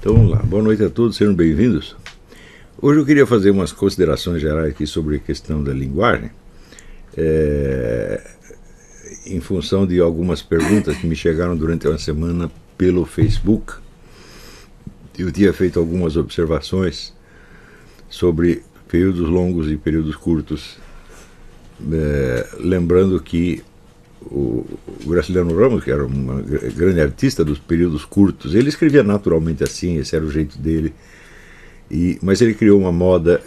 Então vamos lá, boa noite a todos, sejam bem-vindos. Hoje eu queria fazer umas considerações gerais aqui sobre a questão da linguagem, em função de algumas perguntas que me chegaram durante uma semana pelo Facebook. Eu tinha feito algumas observações sobre períodos longos e períodos curtos, lembrando que o Graciliano Ramos, que era um grande artista dos períodos curtos, ele escrevia naturalmente assim, esse era o jeito dele, mas ele criou uma moda,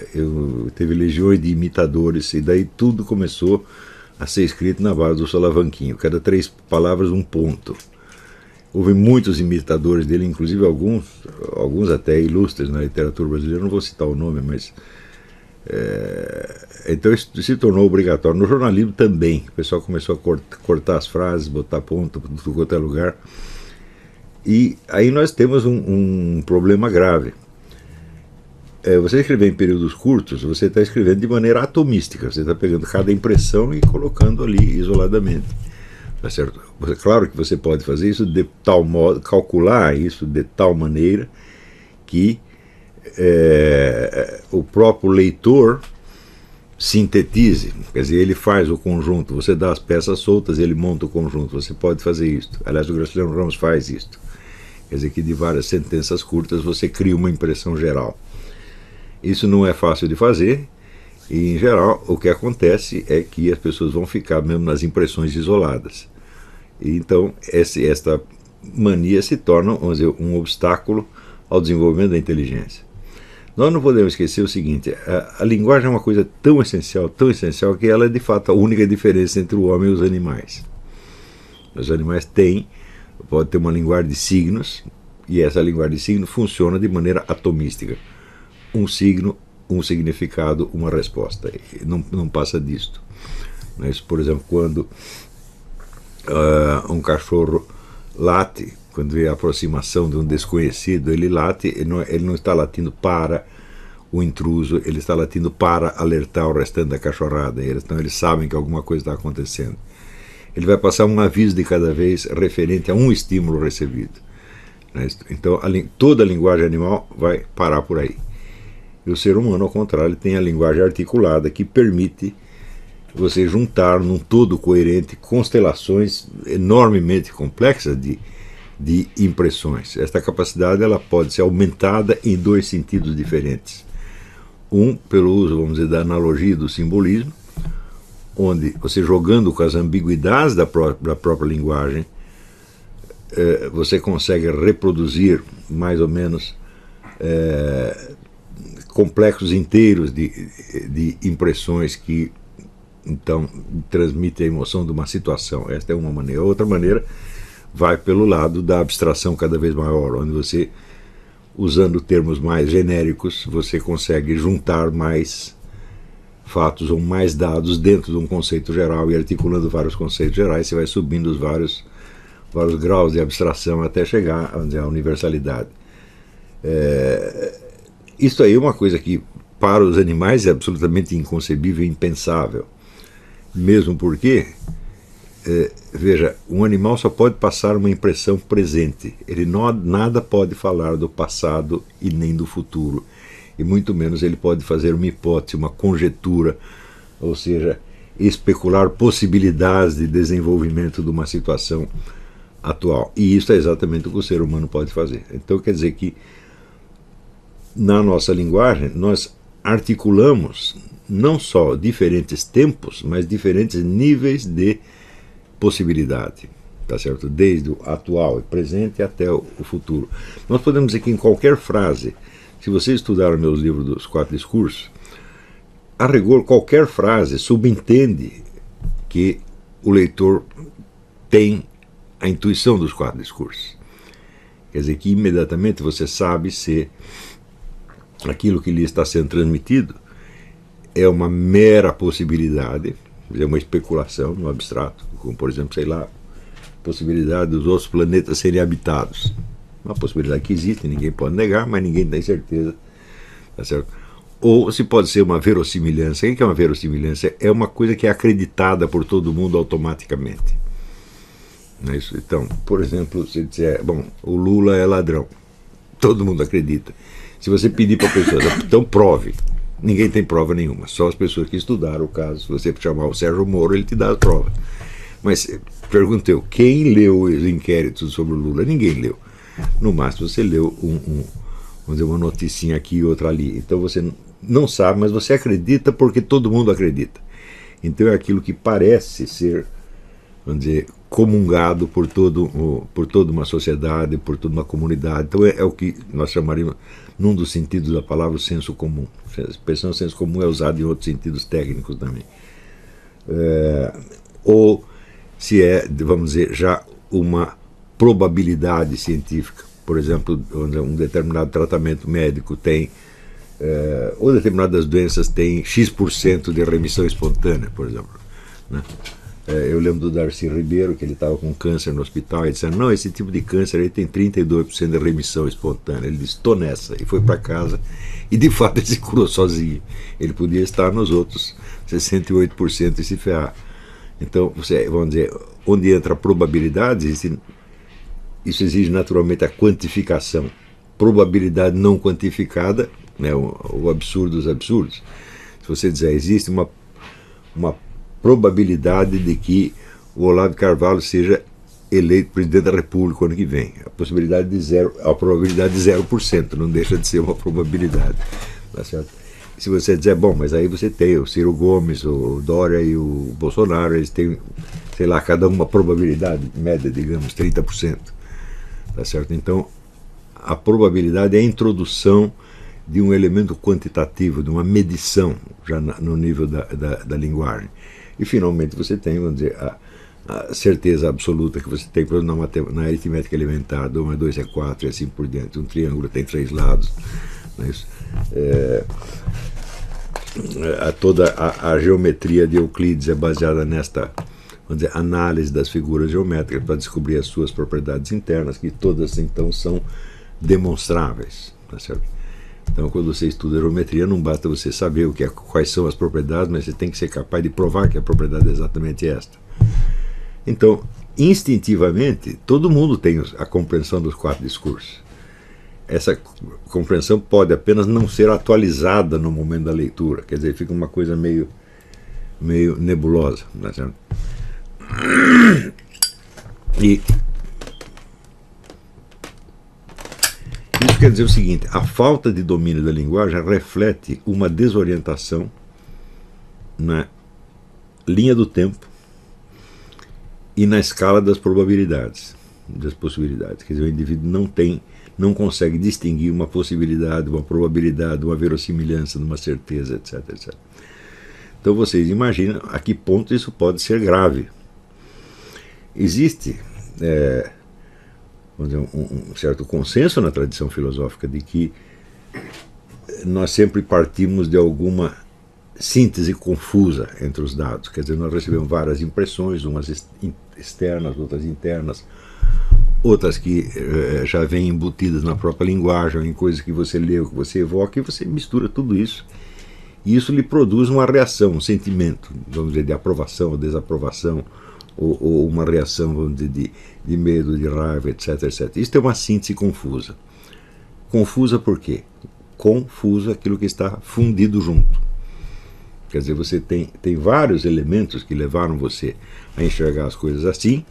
teve legiões de imitadores, e daí tudo começou a ser escrito na base do solavanquinho, cada 3 palavras um ponto. Houve muitos imitadores dele, inclusive alguns até ilustres na literatura brasileira, não vou citar o nome, mas então isso se tornou obrigatório. No jornalismo também, o pessoal começou a cortar as frases, botar ponto em tudo quanto é lugar, e aí nós temos um problema grave. Você escrever em períodos curtos, você está escrevendo de maneira atomística, você está pegando cada impressão e colocando ali isoladamente, tá certo? Claro que você pode fazer isso de tal modo, calcular isso de tal maneira que o próprio leitor sintetize, quer dizer, ele faz o conjunto, você dá as peças soltas, ele monta o conjunto, você pode fazer isto. Aliás, o Graciliano Ramos faz isto, quer dizer que de várias sentenças curtas você cria uma impressão geral. Isso não é fácil de fazer, e em geral o que acontece é que as pessoas vão ficar mesmo nas impressões isoladas. E então esta mania se torna, vamos dizer, um obstáculo ao desenvolvimento da inteligência. Nós não podemos esquecer o seguinte: a linguagem é uma coisa tão essencial, que ela é de fato a única diferença entre o homem e os animais. Os animais podem ter uma linguagem de signos, e essa linguagem de signos funciona de maneira atomística. Um signo, um significado, uma resposta. Não passa disto. Mas, por exemplo, quando um cachorro late, quando vê a aproximação de um desconhecido, ele late, ele não está latindo para o intruso, ele está latindo para alertar o restante da cachorrada. Então eles sabem que alguma coisa está acontecendo. Ele vai passar um aviso de cada vez referente a um estímulo recebido. Então toda a linguagem animal vai parar por aí. E o ser humano, ao contrário, tem a linguagem articulada que permite você juntar num todo coerente constelações enormemente complexas de impressões. Esta capacidade ela pode ser aumentada em 2 sentidos diferentes. Um, pelo uso, vamos dizer, da analogia do simbolismo, onde você, jogando com as ambiguidades da própria linguagem, você consegue reproduzir mais ou menos complexos inteiros de impressões que então transmitem a emoção de uma situação. Esta é uma maneira. Outra maneira vai pelo lado da abstração cada vez maior, onde você, usando termos mais genéricos, você consegue juntar mais fatos ou mais dados dentro de um conceito geral, e articulando vários conceitos gerais, você vai subindo os vários graus de abstração até chegar, vamos dizer, à universalidade. Isso aí é uma coisa que, para os animais, é absolutamente inconcebível e impensável. Mesmo porque, veja, um animal só pode passar uma impressão presente. Ele nada pode falar do passado e nem do futuro. E muito menos ele pode fazer uma hipótese, uma conjetura, ou seja, especular possibilidades de desenvolvimento de uma situação atual. E isso é exatamente o que o ser humano pode fazer. Então quer dizer que, na nossa linguagem, nós articulamos não só diferentes tempos, mas diferentes níveis de possibilidade, tá certo? Desde o atual e presente até o futuro. Nós podemos dizer que em qualquer frase, se você estudar os meus livros dos 4 discursos, a rigor, qualquer frase subentende que o leitor tem a intuição dos 4 discursos. Quer dizer que imediatamente você sabe se aquilo que lhe está sendo transmitido é uma mera possibilidade, é uma especulação no abstrato, como, por exemplo, sei lá, a possibilidade dos outros planetas serem habitados. Uma possibilidade que existe, ninguém pode negar, mas ninguém tem certeza, tá certo? Ou se pode ser uma verossimilhança. O que é uma verossimilhança? É uma coisa que é acreditada por todo mundo automaticamente. Não é isso? Então, por exemplo, se disser, bom, o Lula é ladrão. Todo mundo acredita. Se você pedir para a pessoa, então prove. Ninguém tem prova nenhuma, só as pessoas que estudaram o caso. Se você chamar o Sérgio Moro, ele te dá a prova. Mas pergunto eu, quem leu os inquéritos sobre o Lula? Ninguém leu. No máximo você leu vamos dizer, uma noticinha aqui e outra ali. Então você não sabe, mas você acredita porque todo mundo acredita. Então é aquilo que parece ser, vamos dizer, comungado por toda uma sociedade, por toda uma comunidade. Então é o que nós chamaríamos, num dos sentidos da palavra, o senso comum. A expressão senso comum é usada em outros sentidos técnicos também. Ou se é, vamos dizer, já uma probabilidade científica. Por exemplo, um determinado tratamento médico tem, ou determinadas doenças têm X% de remissão espontânea, por exemplo, né? Eu lembro do Darcy Ribeiro, que ele estava com câncer no hospital, e disseram, não, esse tipo de câncer aí tem 32% de remissão espontânea. Ele disse, estou nessa, e foi para casa, e de fato ele se curou sozinho. Ele podia estar nos outros 68% e se ferrar. Então, vamos dizer, onde entra a probabilidade, isso exige naturalmente a quantificação. Probabilidade não quantificada, né, o absurdo dos absurdos. Se você dizer, existe uma probabilidade de que o Olavo de Carvalho seja eleito presidente da República o ano que vem. A probabilidade de 0%, não deixa de ser uma probabilidade. Tá certo? Se você dizer, bom, mas aí você tem o Ciro Gomes, o Dória e o Bolsonaro, eles têm, sei lá, cada uma probabilidade média, digamos, 30%. Tá certo? Então, a probabilidade é a introdução de um elemento quantitativo, de uma medição, já no nível da linguagem. E, finalmente, você tem, vamos dizer, a certeza absoluta que você tem na aritmética elementar, 2 mais 2 é 4 e assim por diante. Um triângulo tem 3 lados. Não é isso? Toda a geometria de Euclides é baseada nesta, vamos dizer, análise das figuras geométricas para descobrir as suas propriedades internas, que todas, então, são demonstráveis. Tá certo? Então, quando você estuda geometria, não basta você saber quais são as propriedades, mas você tem que ser capaz de provar que a propriedade é exatamente esta. Então, instintivamente, todo mundo tem a compreensão dos 4 discursos. Essa compreensão pode apenas não ser atualizada no momento da leitura, quer dizer, fica uma coisa meio nebulosa. Tá certo? E isso quer dizer o seguinte, a falta de domínio da linguagem reflete uma desorientação na linha do tempo e na escala das probabilidades, das possibilidades. Quer dizer, o indivíduo não consegue distinguir uma possibilidade, uma probabilidade, uma verossimilhança, uma certeza, etc, etc. Então vocês imaginam a que ponto isso pode ser grave. Existe vamos dizer, um certo consenso na tradição filosófica de que nós sempre partimos de alguma síntese confusa entre os dados. Quer dizer, nós recebemos várias impressões, umas externas, outras internas, outras que já vêm embutidas na própria linguagem, em coisas que você leu, que você evoca, e você mistura tudo isso. E isso lhe produz uma reação, um sentimento, vamos dizer, de aprovação ou desaprovação, ou uma reação, vamos dizer, de medo, de raiva, etc, etc. Isso é uma síntese confusa. Confusa por quê? Confusa aquilo que está fundido junto. Quer dizer, você tem vários elementos que levaram você a enxergar as coisas assim,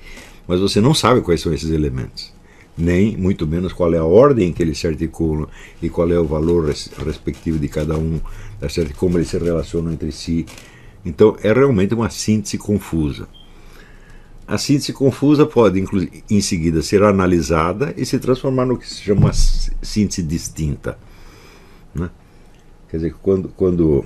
mas você não sabe quais são esses elementos, nem muito menos qual é a ordem em que eles se articulam e qual é o valor respectivo de cada um, tá certo? Como eles se relacionam entre si. Então é realmente uma síntese confusa. A síntese confusa pode, inclusive, em seguida, ser analisada e se transformar no que se chama uma síntese distinta, né? Quer dizer, quando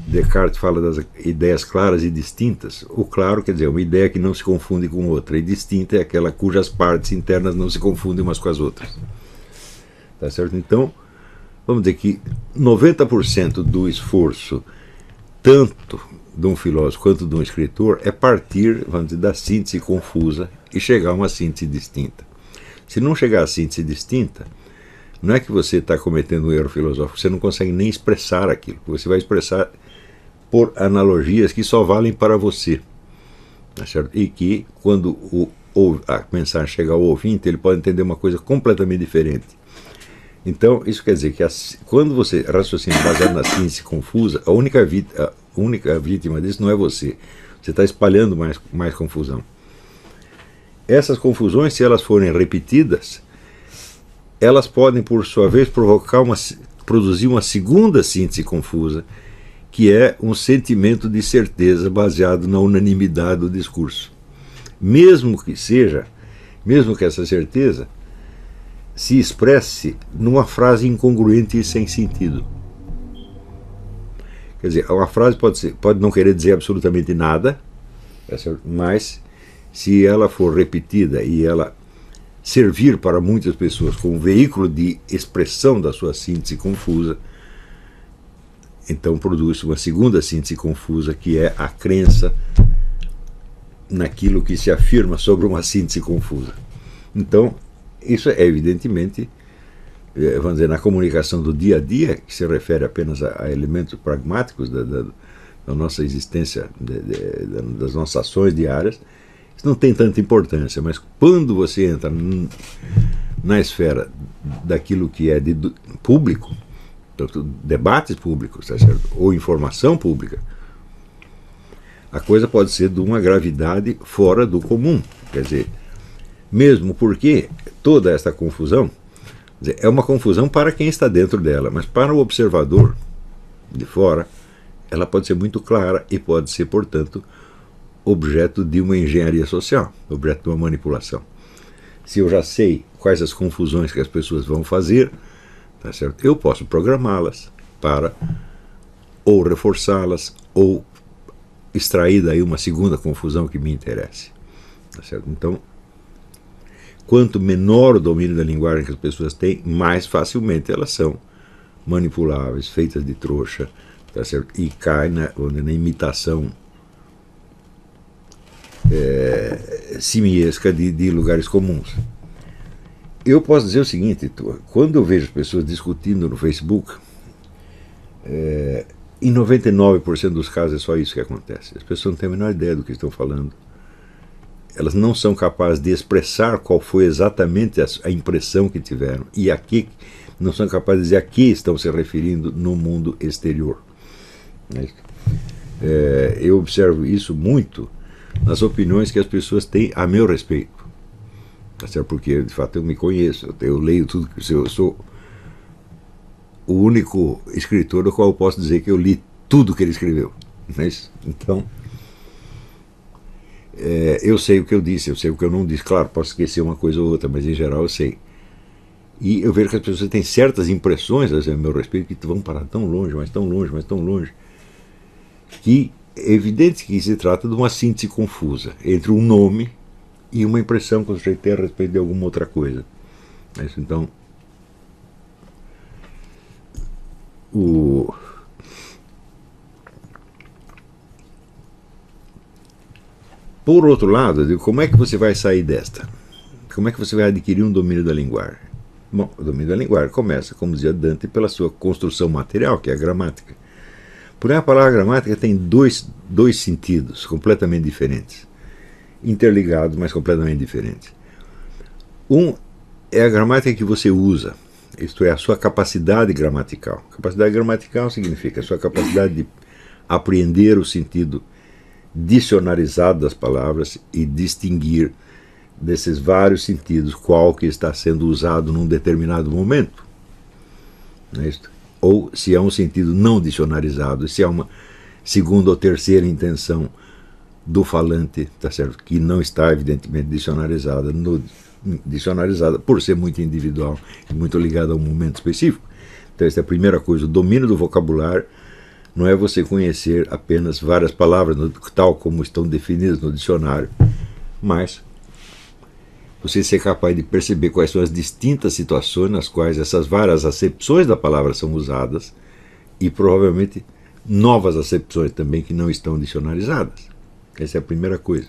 Descartes fala das ideias claras e distintas, o claro quer dizer uma ideia que não se confunde com outra, e distinta é aquela cujas partes internas não se confundem umas com as outras. Tá certo? Então, vamos dizer que 90% do esforço, tanto de um filósofo quanto de um escritor, é partir, vamos dizer, da síntese confusa e chegar a uma síntese distinta. Se não chegar a síntese distinta, não é que você está cometendo um erro filosófico, você não consegue nem expressar aquilo. Você vai expressar por analogias que só valem para você. Tá certo? E que, quando a mensagem chega ao ouvinte, ele pode entender uma coisa completamente diferente. Então, isso quer dizer que quando você raciocina baseado na síntese confusa, a única vítima disso não é você. Você está espalhando mais confusão. Essas confusões, se elas forem repetidas, elas podem, por sua vez, produzir uma segunda síntese confusa, que é um sentimento de certeza baseado na unanimidade do discurso. Mesmo que essa certeza se expresse numa frase incongruente e sem sentido. Quer dizer, uma frase pode não querer dizer absolutamente nada, mas se ela for repetida e ela servir para muitas pessoas como veículo de expressão da sua síntese confusa, então produz uma segunda síntese confusa, que é a crença naquilo que se afirma sobre uma síntese confusa. Então, isso é evidentemente, vamos dizer, na comunicação do dia a dia, que se refere apenas a elementos pragmáticos da nossa existência, das nossas ações diárias, isso não tem tanta importância, mas quando você entra na esfera daquilo que é de público, debates públicos, tá certo? Ou informação pública, a coisa pode ser de uma gravidade fora do comum. Quer dizer, mesmo porque toda esta confusão é uma confusão para quem está dentro dela, mas para o observador de fora, ela pode ser muito clara e pode ser, portanto, objeto de uma engenharia social, objeto de uma manipulação. Se eu já sei quais as confusões que as pessoas vão fazer, tá certo? Eu posso programá-las para ou reforçá-las ou extrair daí uma segunda confusão que me interesse. Tá certo? Então, quanto menor o domínio da linguagem que as pessoas têm, mais facilmente elas são manipuláveis, feitas de trouxa, tá certo? E caem na imitação simiesca de lugares comuns. Eu posso dizer o seguinte: quando eu vejo as pessoas discutindo no Facebook, em 99% dos casos é só isso que acontece. As pessoas não têm a menor ideia do que estão falando. Elas não são capazes de expressar qual foi exatamente a impressão que tiveram, e aqui não são capazes de dizer a que estão se referindo no mundo exterior. Eu observo isso muito nas opiniões que as pessoas têm a meu respeito. Tá certo? Porque, de fato, eu me conheço, eu leio tudo, eu sou o único escritor do qual eu posso dizer que eu li tudo que ele escreveu. Não é isso? Então, eu sei o que eu disse, eu sei o que eu não disse. Claro, posso esquecer uma coisa ou outra, mas em geral eu sei. E eu vejo que as pessoas têm certas impressões a meu respeito que vão parar tão longe, mas tão longe, mas tão longe, que é evidente que se trata de uma síntese confusa entre um nome e uma impressão que o sujeito tem a respeito de alguma outra coisa. Então, por outro lado, eu digo, como é que você vai sair desta? Como é que você vai adquirir um domínio da linguagem? Bom, o domínio da linguagem começa, como dizia Dante, pela sua construção material, que é a gramática. Porém, a palavra gramática tem dois sentidos completamente diferentes, interligados, mas completamente diferentes. Um é a gramática que você usa, isto é, a sua capacidade gramatical. Capacidade gramatical significa a sua capacidade de apreender o sentido dicionarizado das palavras e distinguir desses vários sentidos qual que está sendo usado num determinado momento. Não é isso? Ou se é um sentido não dicionarizado, se é uma segunda ou terceira intenção do falante, tá certo? Que não está evidentemente dicionarizada por ser muito individual e muito ligada a um momento específico. Então essa é a primeira coisa. O domínio do vocabulário não é você conhecer apenas várias palavras tal como estão definidas no dicionário, mas você ser capaz de perceber quais são as distintas situações nas quais essas várias acepções da palavra são usadas, e provavelmente novas acepções também que não estão dicionarizadas. Essa é a primeira coisa.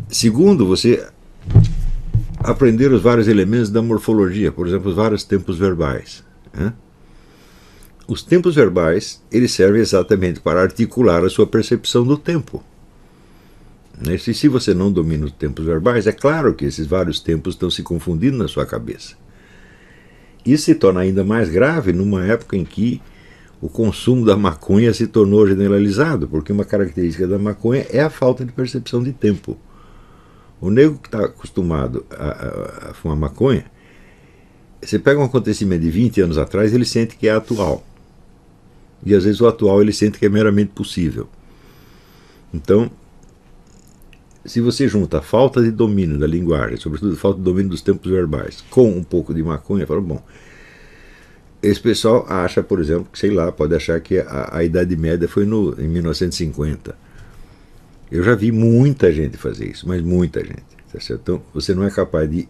Segundo, você aprender os vários elementos da morfologia, por exemplo, os vários tempos verbais. Os tempos verbais, eles servem exatamente para articular a sua percepção do tempo. Né? Se você não domina os tempos verbais, é claro que esses vários tempos estão se confundindo na sua cabeça. Isso se torna ainda mais grave numa época em que o consumo da maconha se tornou generalizado, porque uma característica da maconha é a falta de percepção de tempo. O nego que está acostumado a fumar maconha, você pega um acontecimento de 20 anos atrás, ele sente que é atual. E às vezes o atual ele sente que é meramente possível. Então, se você junta a falta de domínio da linguagem, sobretudo a falta de domínio dos tempos verbais, com um pouco de maconha, fala, bom, esse pessoal acha, por exemplo, que, sei lá, pode achar que a Idade Média foi em 1950. Eu já vi muita gente fazer isso, mas muita gente. Tá certo? Então, você não é capaz de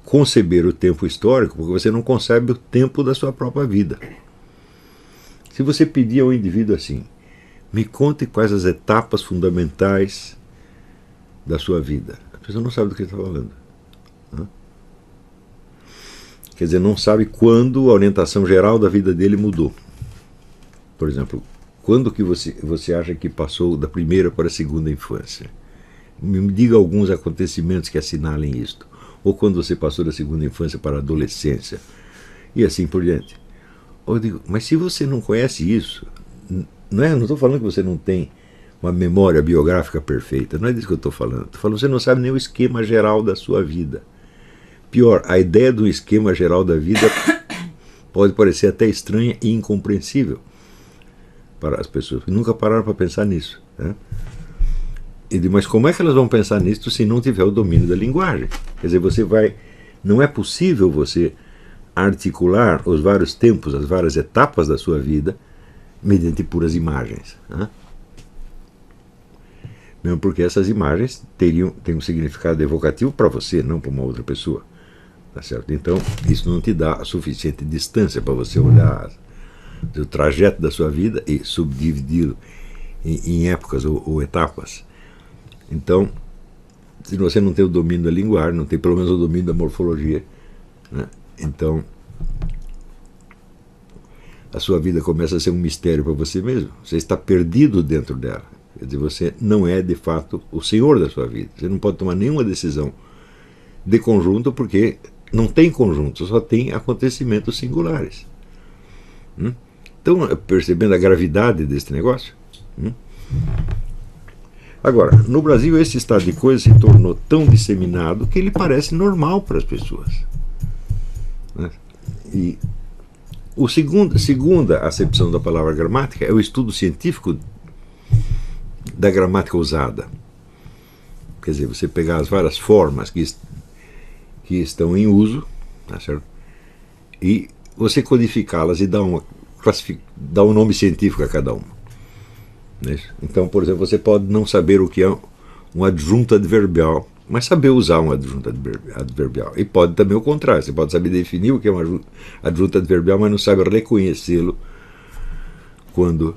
conceber o tempo histórico porque você não concebe o tempo da sua própria vida. Se você pedir ao indivíduo assim, me conte quais as etapas fundamentais da sua vida, a pessoa não sabe do que ele está falando. Quer dizer, não sabe quando a orientação geral da vida dele mudou. Por exemplo, quando que você acha que passou da primeira para a segunda infância? Me diga alguns acontecimentos que assinalem isto. Ou quando você passou da segunda infância para a adolescência. E assim por diante. Eu digo, mas se você não conhece isso, não estou falando que você não tem uma memória biográfica perfeita, não é disso que eu estou falando. Estou falando que você não sabe nem o esquema geral da sua vida. Pior, a ideia do esquema geral da vida pode parecer até estranha e incompreensível para as pessoas que nunca pararam para pensar nisso. Né? Mas como é que elas vão pensar nisso se não tiver o domínio da linguagem? Quer dizer, não é possível você articular os vários tempos, as várias etapas da sua vida mediante puras imagens. Né? Mesmo porque essas imagens têm um significado evocativo para você, não para uma outra pessoa. Tá certo? Então, isso não te dá a suficiente distância para você olhar o trajeto da sua vida e subdividi-lo em épocas ou etapas. Então, se você não tem o domínio da linguagem, não tem pelo menos o domínio da morfologia, né? Então a sua vida começa a ser um mistério para você mesmo. Você está perdido dentro dela. Quer dizer, você não é de fato o senhor da sua vida. Você não pode tomar nenhuma decisão de conjunto porque não tem conjunto, só tem acontecimentos singulares. Então, percebendo a gravidade desse negócio? Agora, no Brasil esse estado de coisas se tornou tão disseminado que ele parece normal para as pessoas. Né? E segunda acepção da palavra gramática é o estudo científico da gramática usada. Quer dizer, você pegar as várias formas que estão em uso, tá certo? E você codificá-las e dar um nome científico a cada uma. Então, por exemplo, você pode não saber o que é um adjunto adverbial, mas saber usar um adjunto adverbial. E pode também o contrário, você pode saber definir o que é um adjunto adverbial, mas não sabe reconhecê-lo quando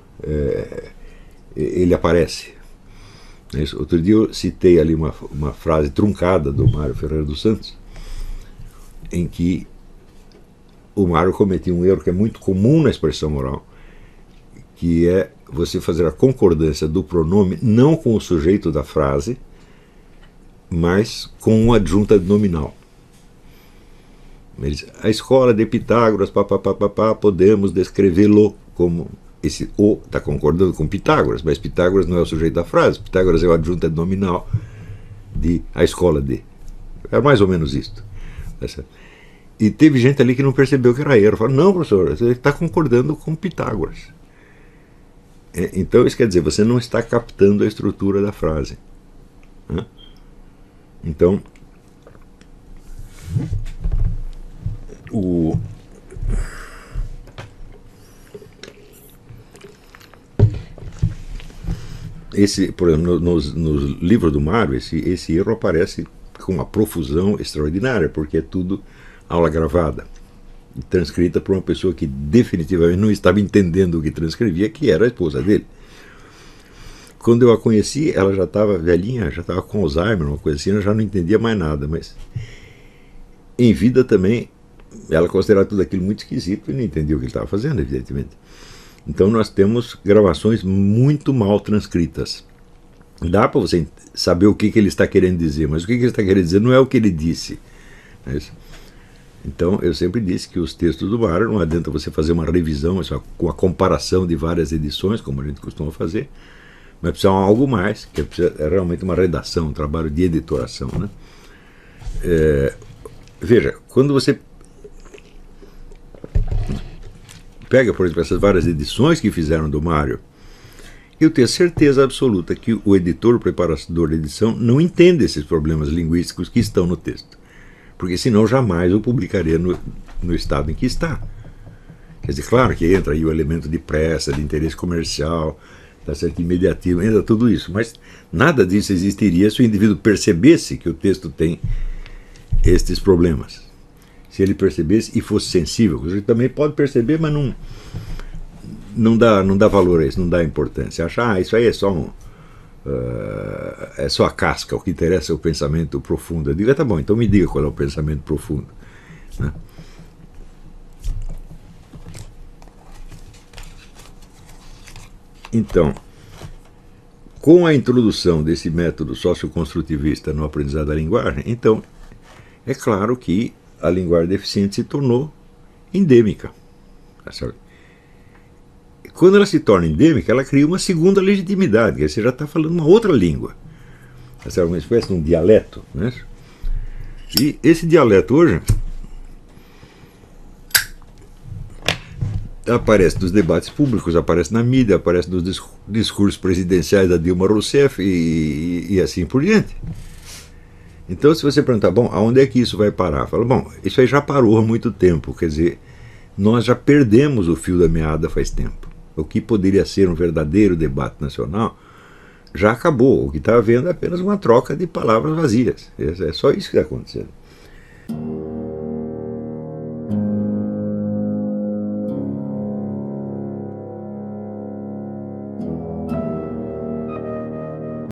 ele aparece. Outro dia eu citei ali uma frase truncada do Mário Ferreira dos Santos, em que o Mário cometia um erro que é muito comum na expressão oral, que é você fazer a concordância do pronome não com o sujeito da frase, mas com um adjunto nominal. A escola de Pitágoras, podemos descrevê-lo como... Esse o está concordando com Pitágoras, mas Pitágoras não é o sujeito da frase, Pitágoras é o adjunto nominal de a escola de. É mais ou menos isto. E teve gente ali que não percebeu que era erro. Falou, não, professor, você está concordando com Pitágoras. Então isso quer dizer, você não está captando a estrutura da frase. Então, por exemplo, nos livros do Mário, esse erro aparece com uma profusão extraordinária, porque é tudo aula gravada, transcrita por uma pessoa que definitivamente não estava entendendo o que transcrevia, que era a esposa dele. Quando eu a conheci, ela já estava velhinha, já estava com Alzheimer, uma coisa assim, eu já não entendia mais nada, mas em vida também ela considerava tudo aquilo muito esquisito e não entendia o que ele estava fazendo, evidentemente. Então nós temos gravações muito mal transcritas. Dá para você saber o que ele está querendo dizer, mas o que ele está querendo dizer não é o que ele disse. É isso. Então, eu sempre disse que os textos do Mário não adianta você fazer uma revisão com a comparação de várias edições, como a gente costuma fazer, mas precisa de algo mais, que é realmente uma redação, um trabalho de editoração. Né? Veja, quando você pega, por exemplo, essas várias edições que fizeram do Mário, eu tenho certeza absoluta que o editor, o preparador de edição, não entende esses problemas linguísticos que estão no texto. Porque senão jamais o publicaria no estado em que está. Quer dizer, claro que entra aí o elemento de pressa, de interesse comercial, tá certo, imediatismo, entra tudo isso, mas nada disso existiria se o indivíduo percebesse que o texto tem estes problemas. Se ele percebesse e fosse sensível, ele também pode perceber, mas não dá valor a isso, não dá importância. Acha, isso aí é só é só a casca, o que interessa é o pensamento profundo. Eu digo, tá bom, então me diga qual é o pensamento profundo. Né? Então, com a introdução desse método socioconstrutivista no aprendizado da linguagem, então, é claro que a linguagem deficiente se tornou endêmica. Quando ela se torna endêmica, ela cria uma segunda legitimidade, que você já está falando uma outra língua. Essa é uma espécie de um dialeto. Né? E esse dialeto hoje aparece nos debates públicos, aparece na mídia, aparece nos discursos presidenciais da Dilma Rousseff e assim por diante. Então, se você perguntar, bom, aonde é que isso vai parar? Fala, bom, isso aí já parou há muito tempo, quer dizer, nós já perdemos o fio da meada faz tempo. O que poderia ser um verdadeiro debate nacional já acabou. O que está havendo é apenas uma troca de palavras vazias. É só isso que está acontecendo.